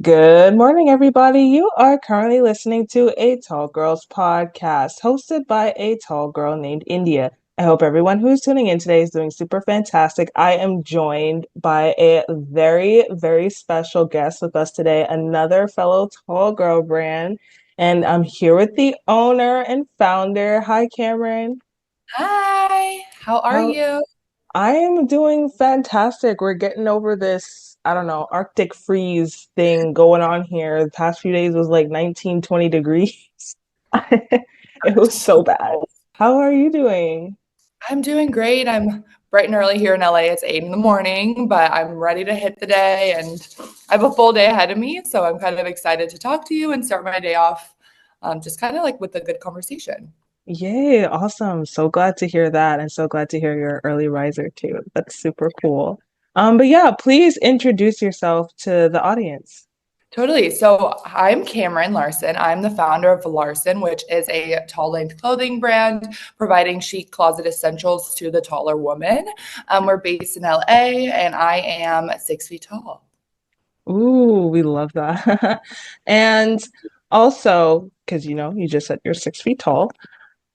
Good morning, everybody. You are currently listening to a Tall Girls podcast hosted by a tall girl named India. I hope everyone who's tuning in today is doing super fantastic. I am joined by a very, very special guest with us today, another fellow tall girl brand. And I'm here with the owner and founder. Hi, Camryn. Hi, how are How you? I am doing fantastic. We're getting over this, I don't know, Arctic freeze thing going on here. The past few days was like 19, 20 degrees. It was so bad. How are you doing? I'm doing great. I'm bright and early here in LA. It's 8 in the morning, but I'm ready to hit the day and I have a full day ahead of me. So I'm kind of excited to talk to you and start my day off just kind of like with a good conversation. Yay, awesome. So glad to hear that and so glad to hear you're an early riser too. That's super cool. But yeah, please introduce yourself to the audience. Totally. So I'm Camryn Larson. I'm the founder of Larson, which is a tall length clothing brand providing chic closet essentials to the taller woman. We're based in LA and I am 6 feet tall. Ooh, we love that. And also, because you just said you're 6 feet tall.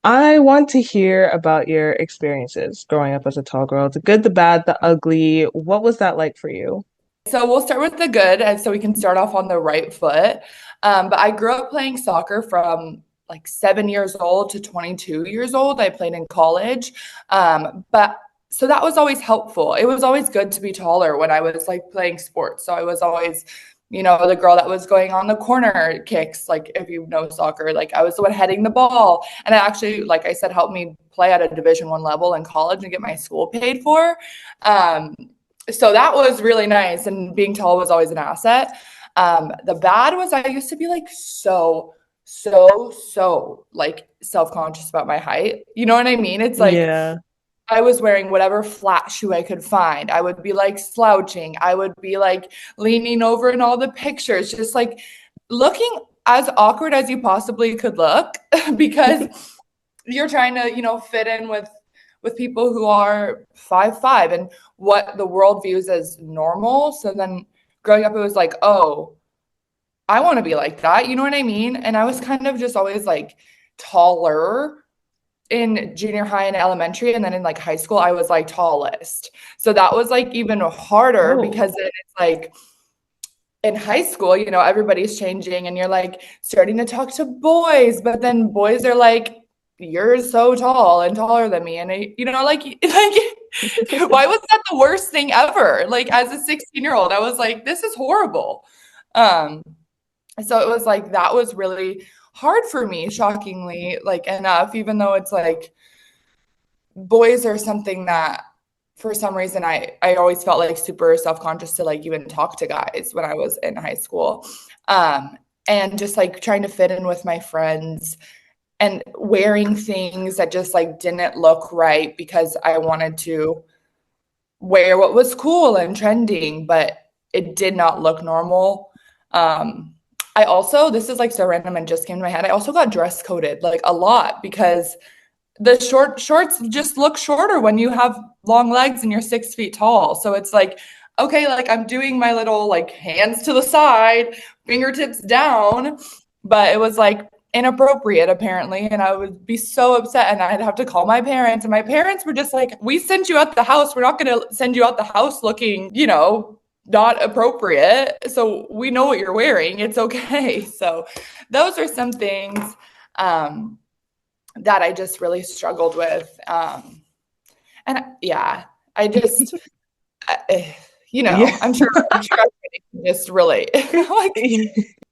I want to hear about your experiences growing up as a tall girl, the good, the bad, the ugly. What was that like for you? So we'll start with the good, and so we can start off on the right foot. But I grew up playing soccer from like 7 years old to 22 years old. I played in college. But so that was always helpful. It was always good to be taller when I was like playing sports. So I was always, the girl that was going on the corner kicks, like if you know soccer, like I was the one heading the ball. And it actually, like I said, helped me play at a Division 1 level in college and get my school paid for. Um, so that was really nice, and being tall was always an asset. The bad was I used to be like so like self-conscious about my height. You know what I mean? It's like Yeah. I was wearing whatever flat shoe I could find. I would be like slouching. I would be like leaning over in all the pictures, just like looking as awkward as you possibly could look because you're trying to, fit in with people who are 5'5" and what the world views as normal. So then growing up, it was like, oh, I want to be like that. You know what I mean? And I was kind of just always like taller in junior high and elementary. And then in like high school, I was like tallest. So that was like even harder Oh, because then it's like in high school, everybody's changing and you're like starting to talk to boys, but then boys are like, you're so tall and taller than me. And like, why was that the worst thing ever? Like as a 16-year-old, I was like, this is horrible. Um, so it was like, that was really hard for me, shockingly, like enough, even though it's like boys are something that for some reason I always felt like super self-conscious to like even talk to guys when I was in high school. Um, and just like trying to fit in with my friends and wearing things that just like didn't look right because I wanted to wear what was cool and trending, but it did not look normal. Um, I also, this is like so random and just came to my head. I also got dress coded like a lot because the shorts just look shorter when you have long legs and you're 6 feet tall. So it's like, okay, like I'm doing my little like hands to the side, fingertips down, but it was like inappropriate apparently. And I would be so upset and I'd have to call my parents. And my parents were just like, we sent you out the house. We're not going to send you out the house looking, not appropriate. So we know what you're wearing. It's okay. So those are some things. Um, that I just really struggled with. And yeah, I just, yeah. I'm sure everybody can just relate. Like,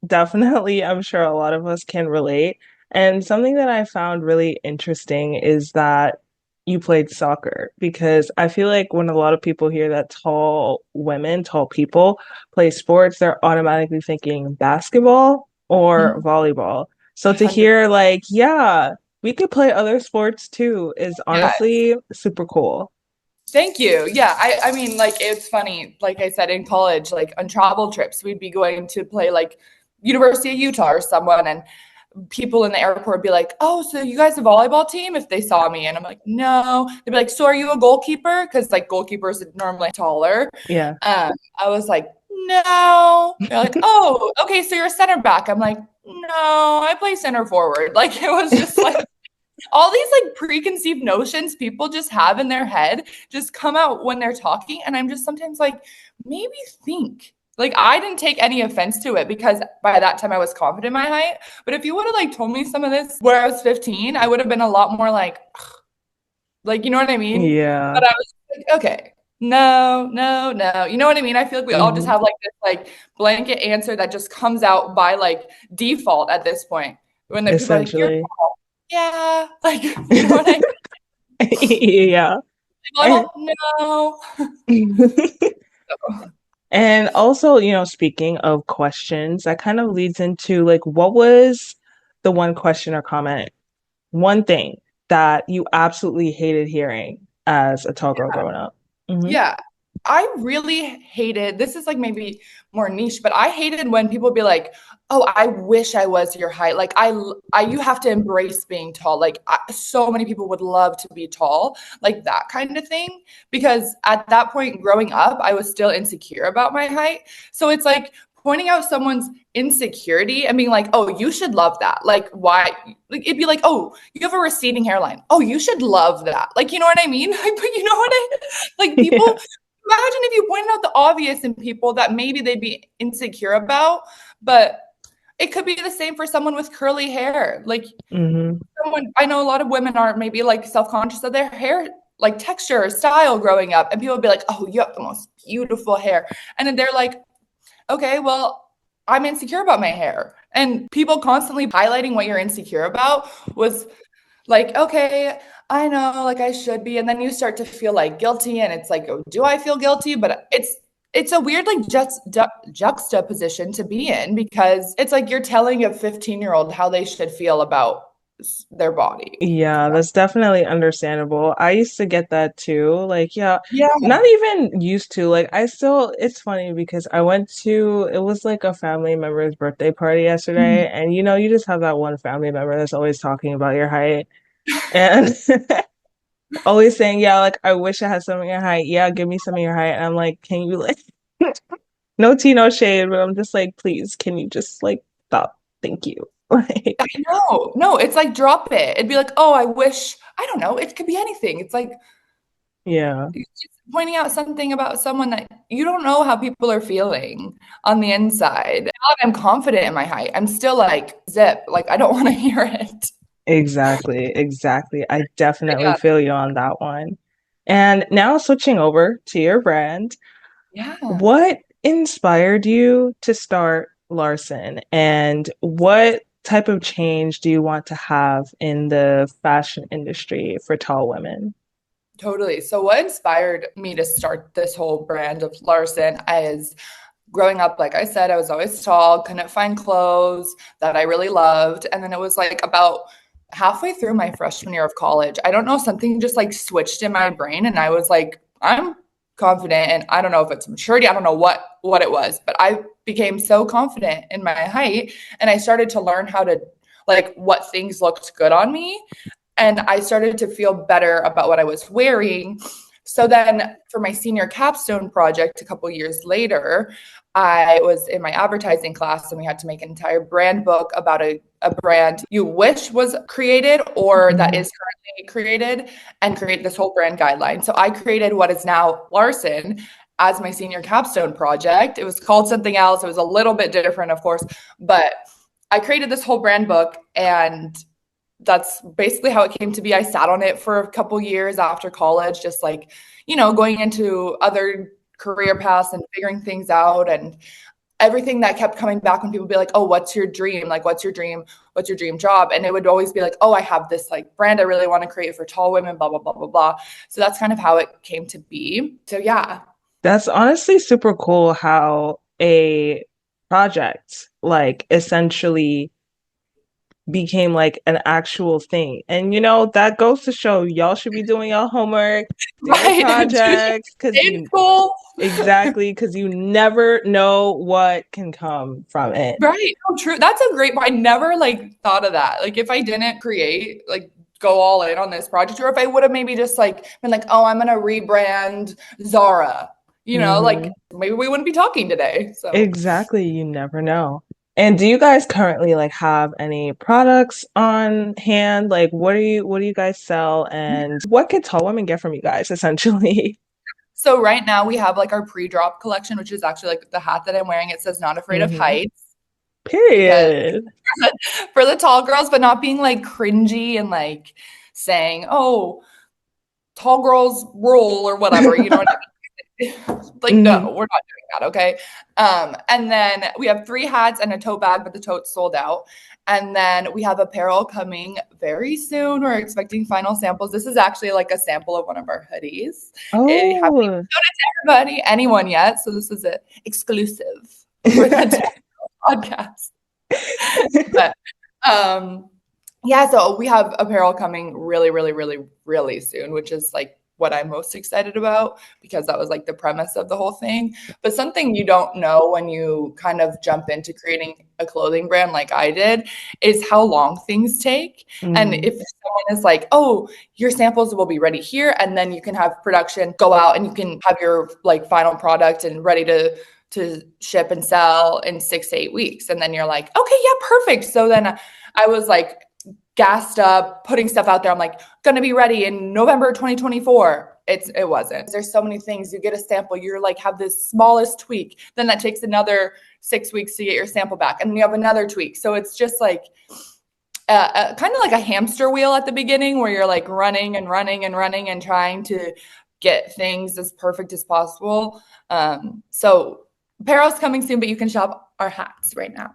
Definitely, I'm sure a lot of us can relate. And something that I found really interesting is that you played soccer because I feel like when a lot of people hear that tall women, tall people play sports, they're automatically thinking basketball or volleyball. So to 100, hear like, yeah, we could play other sports too is yeah. honestly super cool. Thank you. Yeah, I mean, like it's funny. Like I said, in college, like on travel trips, we'd be going to play like University of Utah or someone, and people in the airport would be like, "Oh, so you guys a volleyball team?" If they saw me, and I'm like, "No." They'd be like, "So are you a goalkeeper?" Because like goalkeepers are normally taller. Yeah. I was like, no. They're like, oh, okay, so you're a center back. I'm like, no, I play center forward. Like it was just like all these like preconceived notions people just have in their head just come out when they're talking. And I'm just sometimes like, maybe think. Like I didn't take any offense to it because by that time I was confident in my height. But if you would have like told me some of this where I was 15, I would have been a lot more like, you know what I mean? Yeah. But I was like, okay, no, no, no. You know what I mean? I feel like we all just Hmm. have like this like blanket answer that just comes out by like default at this point. When the people are like, you're Essentially. yeah, like you know what I mean? Yeah. Like, And no. and also, speaking of questions, that kind of leads into like what was the one question or comment, one thing that you absolutely hated hearing as a tall girl growing up? Hmm. Yeah. I really hated this is like maybe more niche, but I hated when people would be like, "Oh, I wish I was your height." Like you have to embrace being tall. Like so many people would love to be tall, like that kind of thing. Because at that point, growing up, I was still insecure about my height. So it's like pointing out someone's insecurity and being like, "Oh, you should love that." Like why? Like it'd be like, "Oh, you have a receding hairline. Oh, you should love that." Like you know what I mean? Like, but you know what I like people Yeah. imagine if you pointed out the obvious in people that maybe they'd be insecure about, but it could be the same for someone with curly hair. Like Hmm. someone I know a lot of women are maybe like self-conscious of their hair like texture or style growing up and people would be like, "Oh, you have the most beautiful hair." And then they're like, "Okay, well, I'm insecure about my hair." And people constantly highlighting what you're insecure about was like, okay, I know, like I should be. And then you start to feel like guilty, and it's like, oh, do I feel guilty? But it's a weird like juxtaposition to be in because it's like you're telling a 15-year-old how they should feel about their body. Yeah, that's definitely understandable. I used to get that too. Like, yeah, Yeah. not even used to. Like, it's funny because it was like a family member's birthday party yesterday. And you just have that one family member that's always talking about your height and always saying, yeah, like, I wish I had some of your height. Yeah, give me some of your height. And I'm like, can you, like, no tea, no shade, but I'm just like, please, can you just, like, stop? Thank you. I Like, know. No, it's like drop it. It'd be like, oh, I wish, I don't know. It could be anything. It's like yeah, just pointing out something about someone that you don't know how people are feeling on the inside. Now that I'm confident in my height, I'm still like, zip, like I don't want to hear it. exactly, exactly. I But definitely yeah. feel you on that one. And now switching over to your brand, Yeah, what inspired you to start Larson, and what type of change do you want to have in the fashion industry for tall women? totally. So what inspired me to start this whole brand of Larson is growing up, like I said, I was always tall, couldn't find clothes that I really loved. And then it was like about halfway through my freshman year of college, I don't know, something just like switched in my brain. And I was like, I'm confident. And I don't know if it's maturity, I don't know what it was, but I became so confident in my height. And I started to learn how to like what things looked good on me and I started to feel better about what I was wearing. So then for my senior capstone project a couple years later, I was in my advertising class and we had to make an entire brand book about a brand you wish was created or that Mhm. is currently created and create this whole brand guideline. So I created what is now Larson as my senior capstone project. It was called something else. It was a little bit different, of course, but I created this whole brand book and that's basically how it came to be. I sat on it for a couple years after college, just like, going into other career paths and figuring things out. And everything that kept coming back when people be like, oh, what's your dream? Like, what's your dream? What's your dream job? And it would always be like, oh, I have this like brand I really want to create for tall women, blah, blah, blah, blah, blah. So that's kind of how it came to be. So yeah, That's honestly super cool how a project like essentially became like an actual thing. And that goes to show y'all should be doing your homework, do your right. projects, In school. because you never know what can come from it. Right. Oh, true. That's a great point. I never like thought of that. Like if I didn't create, like go all in on this project, or if I would have maybe just like been like, oh, I'm gonna rebrand Zara. like Mm-hmm. maybe we wouldn't be talking today. So Exactly. You never know. And do you guys currently like have any products on hand? Like what do you guys sell and what could tall women get from you guys essentially? so right now we have like our pre-drop collection, which is actually like the hat that I'm wearing. It says not afraid of Hmm. heights because Period. for the tall girls, but not being like cringy and like saying, "Oh, tall girls rule" or whatever. You know what I mean? Like, no, Hmm. we're not doing that. Okay. And then we have 3 hats and a tote bag, but the tote's sold out. And then we have apparel coming very soon. We're expecting final samples. This is actually like a sample of one of our hoodies. It haven't Oh. shown it to everybody, anyone yet. So this is an exclusive for the podcast. But um yeah, so we have apparel coming really, really, really, really soon, which is like what I'm most excited about because that was like the premise of the whole thing. But something you don't know when you kind of jump into creating a clothing brand like I did is how long things take. And Mm. if someone is like, "Oh, your samples will be ready here," and then you can have production go out and you can have your like final product and ready to ship and sell in 6 to 8 weeks. And then you're like, okay, yeah, perfect. So then I was like gassed up, putting stuff out there. I'm like, gonna be ready in November 2024. It wasn't. There's so many things. You get a sample, you're like have this smallest tweak. Then that takes another 6 weeks to get your sample back. And then you have another tweak. So it's just like kind of like a hamster wheel at the beginning where you're like running and running and running and trying to get things as perfect as possible. So apparel's coming soon, but you can shop our hats right now.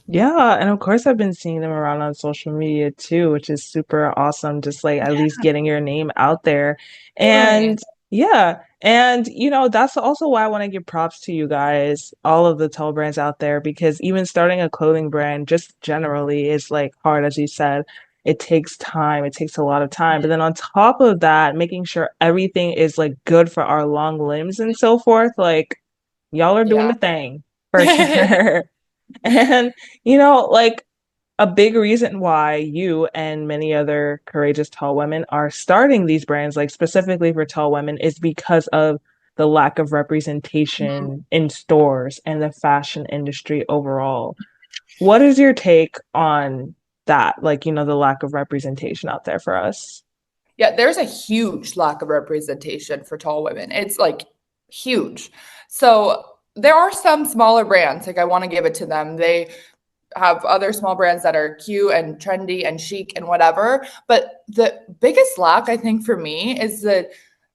Yeah, and of course I've been seeing them around on social media too, which is super awesome, just like at least getting your name out there. Totally. And yeah, and that's also why I want to give props to you guys, all of the tall brands out there, because even starting a clothing brand just generally is like hard, as you said. It takes time, it takes a lot of time. But then on top of that, making sure everything is like good for our long limbs and so forth, like y'all are doing Yeah. the thing for sure. And, like a big reason why you and many other courageous tall women are starting these brands, like specifically for tall women, is because of the lack of representation in stores and the fashion industry overall. What is your take on that? Like, the lack of representation out there for us. Yeah, there's a huge lack of representation for tall women. It's like huge. So there are some smaller brands, like I want to give it to them. They have other small brands that are cute and trendy and chic and whatever. But the biggest lack, I think, for me is the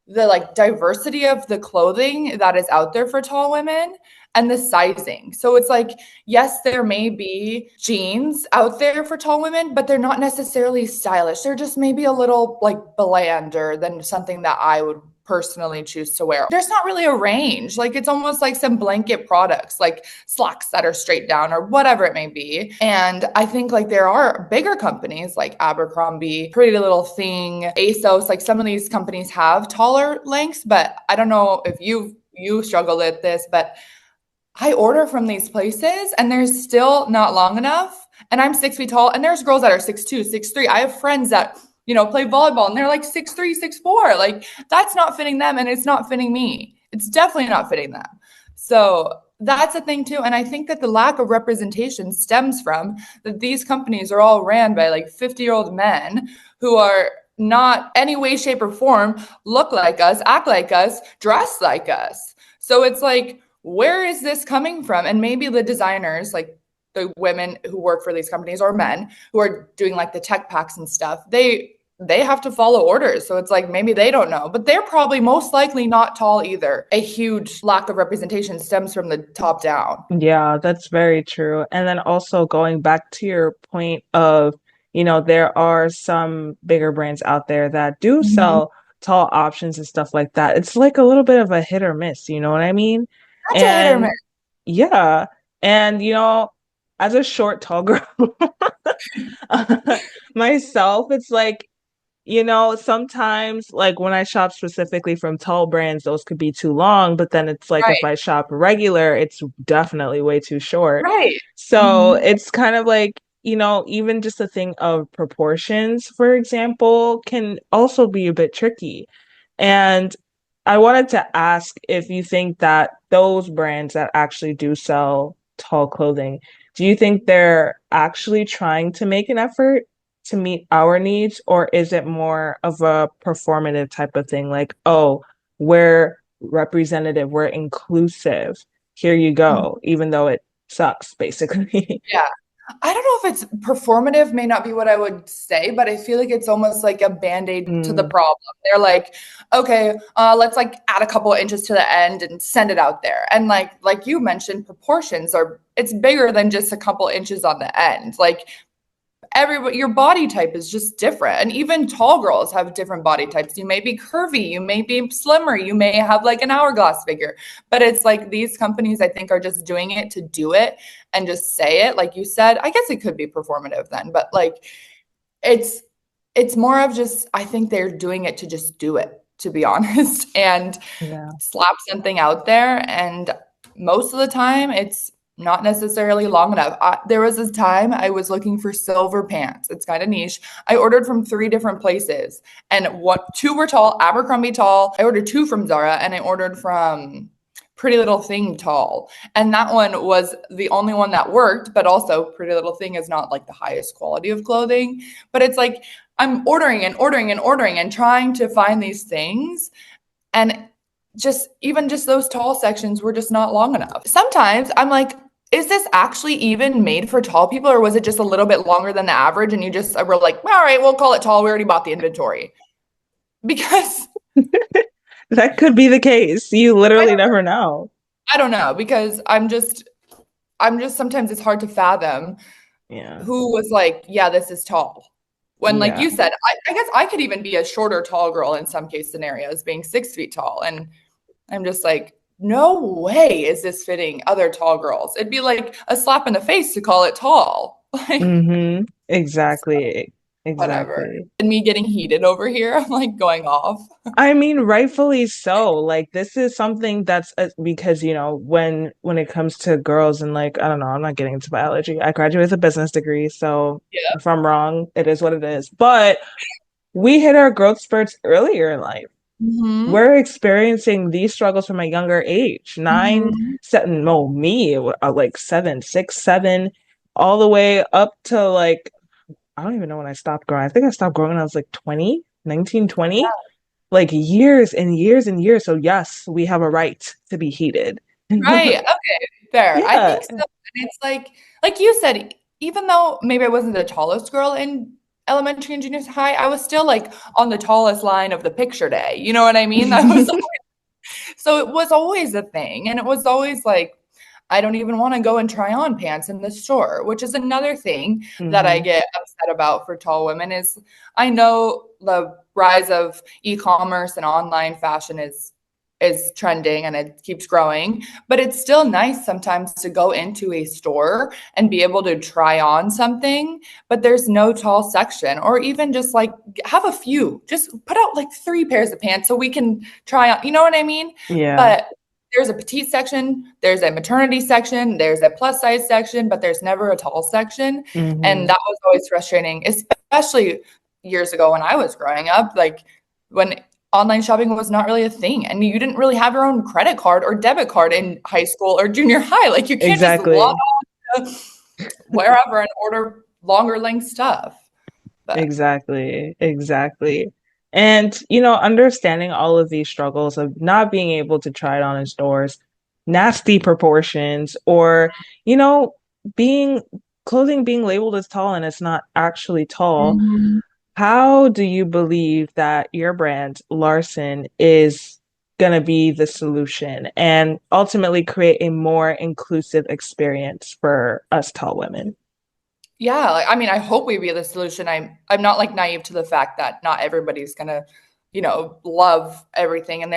like diversity of the clothing that is out there for tall women and the sizing. So it's like, yes, there may be jeans out there for tall women, but they're not necessarily stylish. They're just maybe a little like blander than something that I would personally choose to wear. There's not really a range. Like it's almost like some blanket products, like slacks that are straight down or whatever it may be. And I think like there are bigger companies like Abercrombie, Pretty Little Thing, ASOS, like some of these companies have taller lengths, but I don't know if you struggle with this, but I order from these places and they're still not long enough. And I'm 6 feet tall, and there's girls that are 6'2", 6'3". I have friends that, play volleyball and they're like 6'3", 6'4". Like that's not fitting them and it's not fitting me. It's definitely not fitting them. So that's a thing too. And I think that the lack of representation stems from that these companies are all ran by like 50-year-old men who are not any way, shape, or form look like us, act like us, dress like us. So it's like, where is this coming from? And maybe the designers, like the women who work for these companies or men who are doing like the tech packs and stuff, they have to follow orders. So it's like maybe they don't know, but they're probably most likely not tall either. A huge lack of representation stems from the top down. Yeah, that's very true. And then also going back to your point of, there are some bigger brands out there that do Mhm. sell tall options and stuff like that. It's like a little bit of a hit or miss, you know what I mean? That's a hit or miss. And yeah, and as a short, tall girl myself, it's like sometimes like when I shop specifically from tall brands, those could be too long, but then it's like if Right. I shop regular, it's definitely way too short. Right. So Hmm. it's kind of like, even just a thing of proportions, for example, can also be a bit tricky. And I wanted to ask if you think that those brands that actually do sell tall clothing, do you think they're actually trying to make an effort to meet our needs, or is it more of a performative type of thing? Like, oh, we're representative, we're inclusive. Here you go, even though it sucks, basically. Yeah. I don't know if it's performative, may not be what I would say, but I feel like it's almost like a band-aid to the Mm, problem. They're like, okay, let's like add a couple of inches to the end and send it out there. And like you mentioned, proportions are it's bigger than just a couple inches on the end. Like everybody, your body type is just different, and even tall girls have different body types. You may be curvy, you may be slimmer, you may have like an hourglass figure, but it's like these companies I think are just doing it to do it and just say it like you said. I guess it could be performative then, but like it's it's more of just I think they're doing it to just do it, to be honest, and yeah. slap something out there. And most of the time, it's not necessarily long enough. There was this time I was looking for silver pants. It's kind of niche. I ordered from three different places, and two were tall, Abercrombie tall. I ordered two from Zara, and I ordered from Pretty Little Thing tall. And that one was the only one that worked, but also Pretty Little Thing is not like the highest quality of clothing. But it's like I'm ordering and ordering and ordering and trying to find these things. And just even just those tall sections were just not long enough. Sometimes I'm like, is this actually even made for tall people, or was it just a little bit longer than the average? And you just were like, all right, we'll call it tall. We already bought the inventory. Because That could be the case. You I literally don't, never know. I don't know, because I'm just sometimes it's hard to fathom Yeah. who was like, yeah, this is tall. When, like Yeah. you said, I guess I could even be a shorter, tall girl in some case scenarios, being 6 feet tall. And I'm just like, no way is this fitting other tall girls. It'd be like a slap in the face to call it tall. Like, Mm-hmm. so, Exactly. whatever. Exactly. And me getting heated over here, I'm like going off. I mean, rightfully so. Like this is something that's because when it comes to girls and like I don't know, I'm not getting into biology. I graduated with a business degree, so Yeah. if I'm wrong, it is what it is. But we hit our growth spurts earlier in life. Mm-hmm. We're experiencing these struggles from a younger age. Nine, Mm-hmm. seven, no, me, like seven, six, seven, all the way up to like, I don't even know when I stopped growing. I think I stopped growing when I was like 20, 19, 20. Like years and years and years. So, yes, we have a right to be heated. Right. Okay. Fair. I Yeah. think so. And it's like you said, even though maybe I wasn't the tallest girl in elementary and junior high, I was still like on the tallest line of the picture day. You know what I mean? That was so it was always a thing. And it was always like, I don't even want to go and try on pants in the store, which is another thing that I Hmm. get upset about for tall women is I know the rise of e-commerce and online fashion is trending and it keeps growing, but it's still nice sometimes to go into a store and be able to try on something, but there's no tall section, or even just like have a few, just put out like three pairs of pants so we can try on, you know what I mean? Yeah. But there's a petite section, there's a maternity section, there's a plus size section, but there's never a tall section. And Hmm. that was always frustrating, especially years ago when I was growing up, like when online shopping was not really a thing and you didn't really have your own credit card or debit card in high school or junior high. Like you can't just log Exactly. on to wherever and order longer length stuff. But Exactly, exactly. And, understanding all of these struggles of not being able to try it on in stores, nasty proportions, or, you know, being clothing being labeled as tall and it's not actually tall. mhm. How do you believe that your brand, Larson, is going to be the solution and ultimately create a more inclusive experience for us tall women? Yeah, like, I mean, I hope we be the solution. I'm not like naive to the fact that not everybody's gonna, love everything. And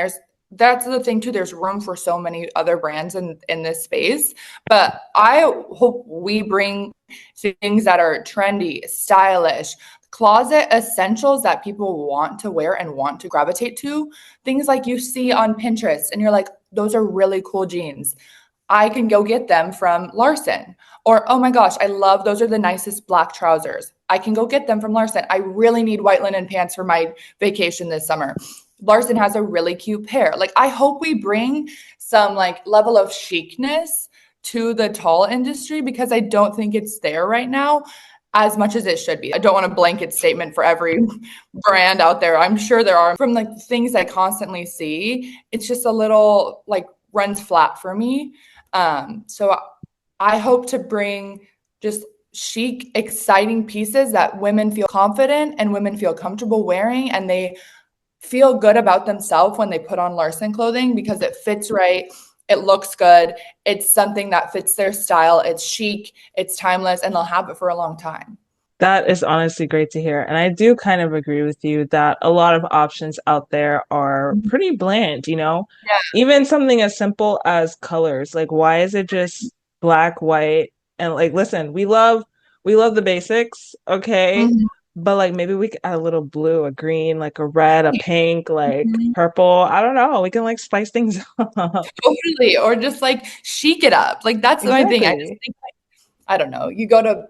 that's the thing too. There's room for so many other brands in this space. But I hope we bring things that are trendy, stylish, closet essentials that people want to wear and want to gravitate to. Things like you see on Pinterest, and you're like, those are really cool jeans. I can go get them from Larson. Or, oh my gosh, I love those are the nicest black trousers. I can go get them from Larson. I really need white linen pants for my vacation this summer. Larson has a really cute pair. Like, I hope we bring some like level of chicness to the tall industry because I don't think it's there right now as much as it should be. I don't want a blanket statement for every brand out there. I'm sure there are. From like things I constantly see, it's just a little like runs flat for me. So I hope to bring just chic, exciting pieces that women feel confident and women feel comfortable wearing, and they feel good about themselves when they put on Larson clothing because it fits right. It looks good. It's something that fits their style. It's chic, it's timeless, and they'll have it for a long time. That is honestly great to hear. And I do kind of agree with you that a lot of options out there are pretty bland, you know? Yeah. Even something as simple as colors. Like why is it just black, white, and like listen, we love the basics, okay? Mhm. But like maybe we could add a little blue, a green, like a red, a pink, like Mhm. purple. I don't know. We can like spice things up. Totally. Or just like chic it up. Like that's my thing. I just Exactly. think like, I don't know. You go to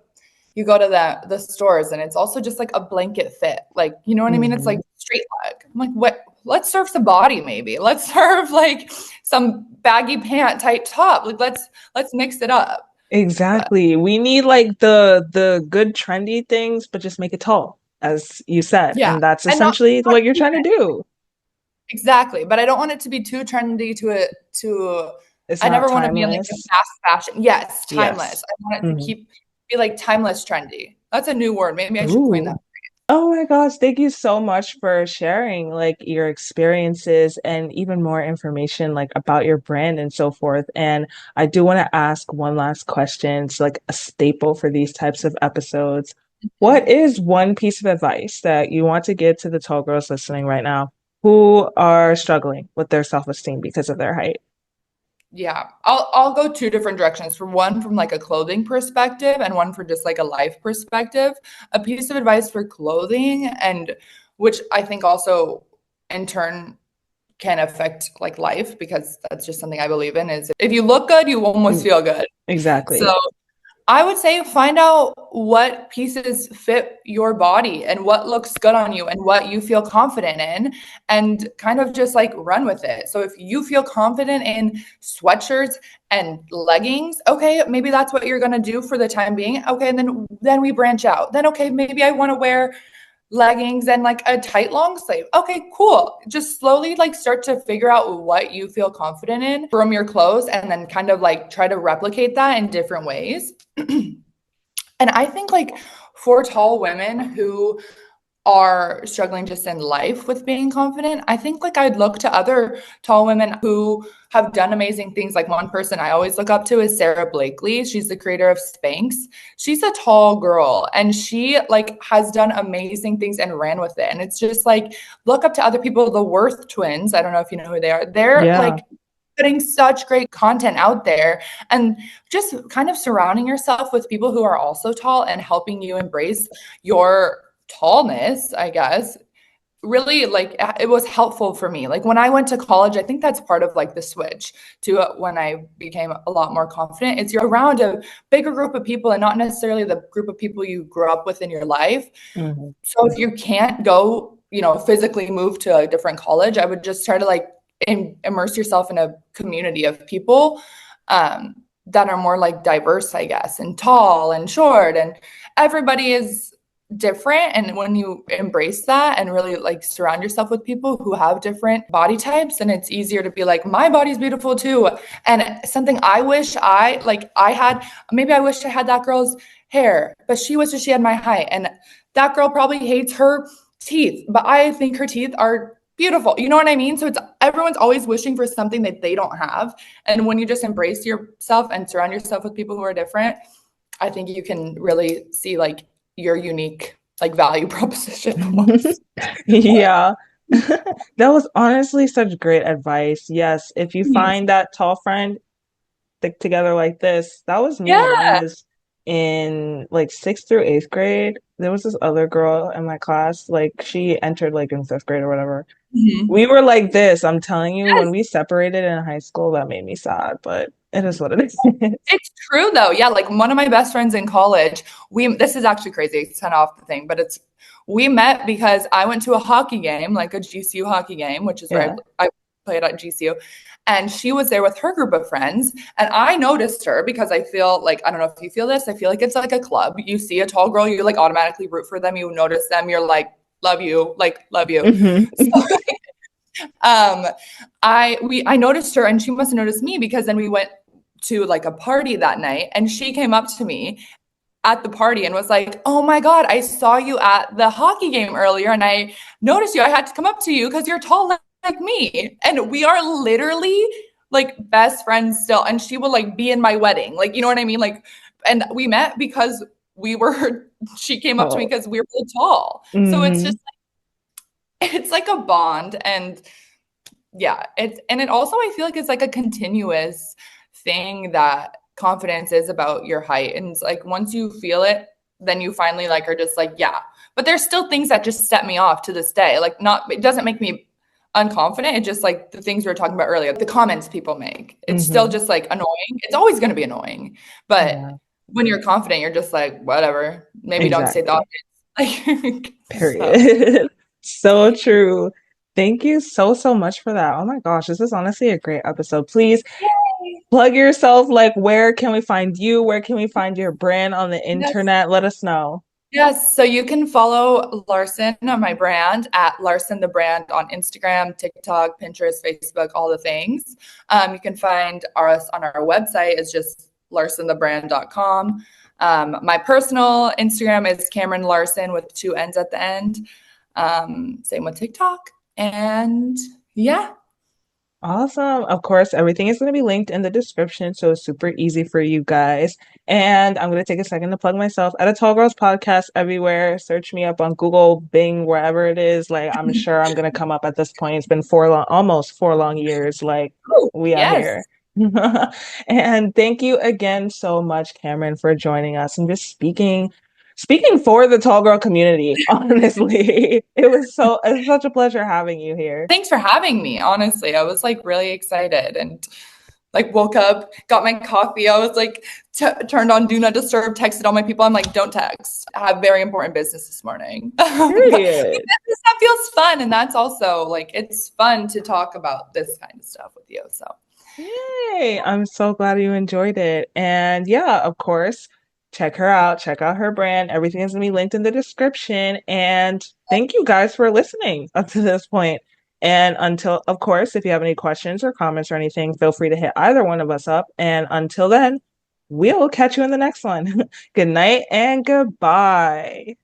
the stores and it's also just like a blanket fit. Like, you know what I mean? It's like Hmm. straight leg. I'm like, what? Let's serve some body maybe. Let's serve like some baggy pant, tight top. Like let's mix it up. But Exactly. We need like the good trendy things, but just make it tall, as you said. yeah. And that's And not, essentially not what you're too trying to do. exactly. But I don't want it to be too trendy to It's I not never want to be in like a timeless. fast fashion. Yes, timeless. Yes. I want it to Hmm. be like timeless trendy. That's a new word. Maybe I should coin that. Ooh. Oh my gosh, thank you so much for sharing like your experiences and even more information like about your brand and so forth. And I do want to ask one last question. It's like a staple for these types of episodes. What is one piece of advice that you want to give to the tall girls listening right now who are struggling with their self-esteem because of their height? Yeah, I'll go two different directions. For one, from like a clothing perspective, and one for just like a life perspective. A piece of advice for clothing, and which I think also in turn can affect like life because that's just something I believe in, is if you look good, you almost Mm, feel good. So exactly. I would say find out what pieces fit your body and what looks good on you and what you feel confident in, and kind of just like run with it. So if you feel confident in sweatshirts and leggings, okay, maybe that's what you're going to do for the time being. Okay, and then we branch out. Then okay, maybe I want to wear leggings and like a tight long sleeve. Okay, cool. Just slowly like start to figure out what you feel confident in from your clothes and then kind of like try to replicate that in different ways. And I think like for tall women who are struggling just in life with being confident, I think like I'd look to other tall women who have done amazing things. Like one person I always look up to is Sarah Blakely. She's the creator of Spanx. She's a tall girl and she like has done amazing things and ran with it. And it's just like look up to other people, the Worth twins. I don't know if you know who they are. They're Yeah. like putting such great content out there and just kind of surrounding yourself with people who are also tall and helping you embrace your tallness, I guess, really like it was helpful for me. Like when I went to college, I think that's part of like the switch to when I became a lot more confident. It's you're around a bigger group of people and not necessarily the group of people you grew up with in your life. Mhm. So if you can't go, physically move to a different college, I would just try to like immerse yourself in a community of people that are more like diverse, I guess, and tall and short, and everybody is different. And when you embrace that and really like surround yourself with people who have different body types, and it's easier to be like, my body's beautiful too. And something I wish I had, maybe I wish I had that girl's hair, but she wishes she had my height. And that girl probably hates her teeth, but I think her teeth are beautiful. You know what I mean? So it's everyone's always wishing for something that they don't have. And when you just embrace yourself and surround yourself with people who are different, I think you can really see like your unique like value proposition almost. Yeah. That was honestly such great advice. Yes, if you Thanks. find that tall friend, stick together like this. That was me when I Yeah. was in like sixth through eighth grade. There was this other girl in my class, like she entered like in fifth grade or whatever. Mhm. We were like this. I'm telling you, when Yes. we separated in high school, that made me sad, but It is what it is. It's true though. Yeah, like one of my best friends in college, we this is actually crazy. It's kind of off the thing, but it's we met because I went to a hockey game, like a GCU hockey game, which is where Yeah. I played at GCU, and she was there with her group of friends, and I noticed her because I feel like I don't know if you feel this. I feel like it's like a club. You see a tall girl, you like automatically root for them. You notice them, you're like love you. Hmm. So um I noticed her and she must have noticed me because then we went to like a party that night and she came up to me at the party and was like, "Oh my God, I saw you at the hockey game earlier and I noticed you. I had to come up to you because you're tall like me." And we are literally like best friends still. And she will like be in my wedding. Like, you know what I mean? Like, and we met because we were, she came up to me Oh. because we were really tall. So it's Hmm. just, it's like a bond. And yeah, it's and it also I feel like it's like a continuous thing that confidence is about your height. And it's like once you feel it, then you finally like are just like, yeah. But there's still things that just set me off to this day. Like not it doesn't make me unconfident. It's just like the things we were talking about earlier, the comments people make. It's still Hmm. just like annoying. It's always gonna be annoying. But Yeah. when you're confident, you're just like, whatever. Maybe don't say the Exactly. obvious. Like so Period. So true. Thank you so, so much for that. Oh my gosh, this is honestly a great episode. Please plug yourself. Like, where can we find you? Where can we find your brand on the yes. internet? Let us know. Yes, so you can follow Larson on my brand at Larson the brand on Instagram, TikTok, Pinterest, Facebook, all the things. You can find us on our website. It's just larsonthebrand.com. My personal Instagram is Camryn Larson with two N's at the end. Same with TikTok. And yeah, Awesome. Of course, everything is going to be linked in the description, so it's super easy for you guys. And I'm going to take a second to plug myself at a Tall Girls Podcast everywhere. Search me up on Google, Bing, wherever it is. Like, I'm sure I'm going to come up at this point. It's been almost 4 long years. Like, Ooh, we are yes. here. And thank you again so much, Camryn, for joining us and just speaking for the tall girl community. Honestly, it's such a pleasure having you here. Thanks for having me. Honestly, I was like really excited and like woke up, got my coffee. I was like turned on do not disturb, texted all my people. I'm like, don't text. I have very important business this morning. But Period. that feels fun, and that's also like it's fun to talk about this kind of stuff with you. So Yay. I'm so glad you enjoyed it. And yeah, of course, check her out. Check out her brand. Everything is going to be linked in the description. And thank you guys for listening up to this point. And of course, if you have any questions or comments or anything, feel free to hit either one of us up. And until then, we'll catch you in the next one. Good night and goodbye.